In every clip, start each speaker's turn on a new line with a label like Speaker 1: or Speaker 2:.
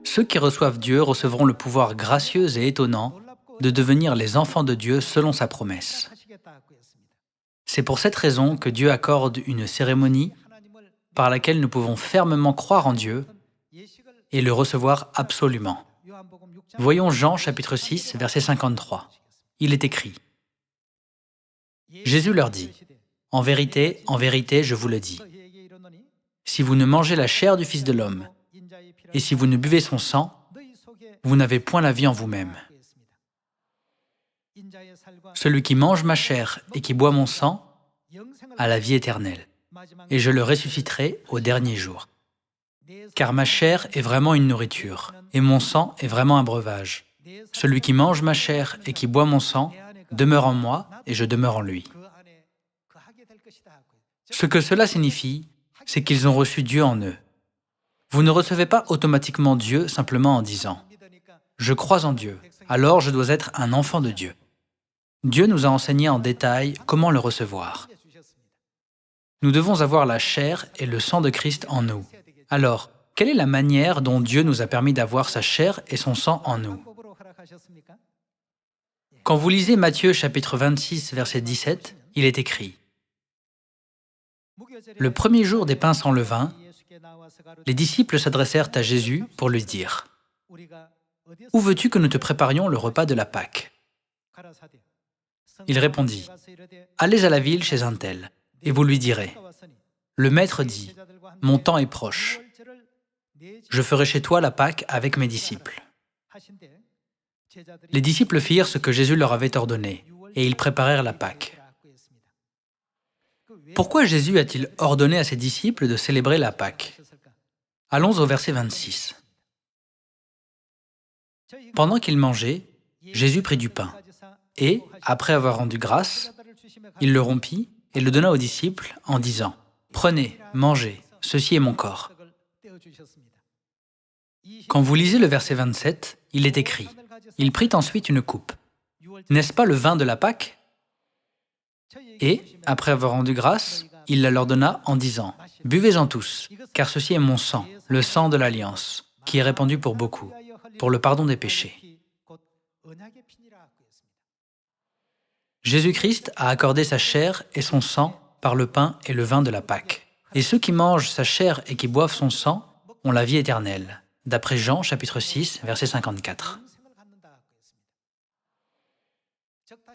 Speaker 1: Ceux qui reçoivent Dieu recevront le pouvoir gracieux et étonnant de devenir les enfants de Dieu selon sa promesse. C'est pour cette raison que Dieu accorde une cérémonie par laquelle nous pouvons fermement croire en Dieu et le recevoir absolument. Voyons Jean chapitre 6, verset 53. Il est écrit: Jésus leur dit, en vérité, je vous le dis, si vous ne mangez la chair du Fils de l'homme et si vous ne buvez son sang, vous n'avez point la vie en vous-même. Celui qui mange ma chair et qui boit mon sang a la vie éternelle, et je le ressusciterai au dernier jour. Car ma chair est vraiment une nourriture, et mon sang est vraiment un breuvage. Celui qui mange ma chair et qui boit mon sang demeure en moi, et je demeure en lui. Ce que cela signifie, c'est qu'ils ont reçu Dieu en eux. Vous ne recevez pas automatiquement Dieu simplement en disant « Je crois en Dieu, alors je dois être un enfant de Dieu ». Dieu nous a enseigné en détail comment le recevoir. Nous devons avoir la chair et le sang de Christ en nous. Alors, quelle est la manière dont Dieu nous a permis d'avoir sa chair et son sang en nous? Quand vous lisez Matthieu chapitre 26, verset 17, il est écrit: Le premier jour des pains sans levain, les disciples s'adressèrent à Jésus pour lui dire: Où veux-tu que nous te préparions le repas de la Pâque? Il répondit: Allez à la ville chez un tel, et vous lui direz: Le maître dit, mon temps est proche. Je ferai chez toi la Pâque avec mes disciples. Les disciples firent ce que Jésus leur avait ordonné, et ils préparèrent la Pâque. Pourquoi Jésus a-t-il ordonné à ses disciples de célébrer la Pâque? Allons au verset 26. Pendant qu'ils mangeaient, Jésus prit du pain, et, après avoir rendu grâce, il le rompit et le donna aux disciples en disant: Prenez, mangez, ceci est mon corps. Quand vous lisez le verset 27, il est écrit: Il prit ensuite une coupe. N'est-ce pas le vin de la Pâque? Et, après avoir rendu grâce, il la leur donna en disant: Buvez-en tous, car ceci est mon sang, le sang de l'Alliance, qui est répandu pour beaucoup, pour le pardon des péchés. Jésus-Christ a accordé sa chair et son sang par le pain et le vin de la Pâque. Et ceux qui mangent sa chair et qui boivent son sang ont la vie éternelle, d'après Jean chapitre 6, verset 54.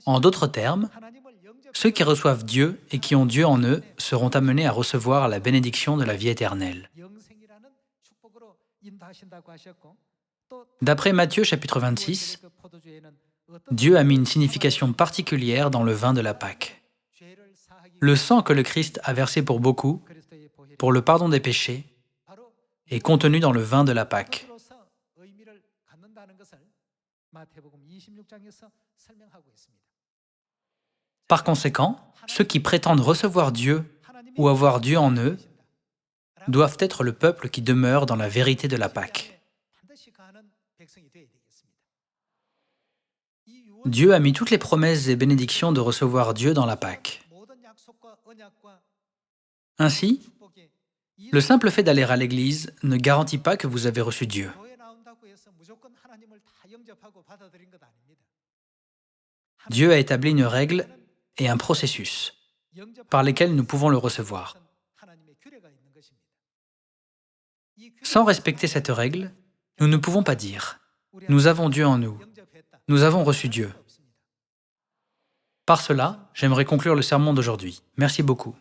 Speaker 1: En d'autres termes, ceux qui reçoivent Dieu et qui ont Dieu en eux seront amenés à recevoir la bénédiction de la vie éternelle. D'après Matthieu chapitre 26, Dieu a mis une signification particulière dans le vin de la Pâque. Le sang que le Christ a versé pour beaucoup, pour le pardon des péchés, est contenu dans le vin de la Pâque. Par conséquent, ceux qui prétendent recevoir Dieu ou avoir Dieu en eux doivent être le peuple qui demeure dans la vérité de la Pâque. Dieu a mis toutes les promesses et bénédictions de recevoir Dieu dans la Pâque. Ainsi, le simple fait d'aller à l'église ne garantit pas que vous avez reçu Dieu. Dieu a établi une règle et un processus par lesquels nous pouvons le recevoir. Sans respecter cette règle, nous ne pouvons pas dire « Nous avons Dieu en nous, nous avons reçu Dieu ». Par cela, j'aimerais conclure le sermon d'aujourd'hui. Merci beaucoup.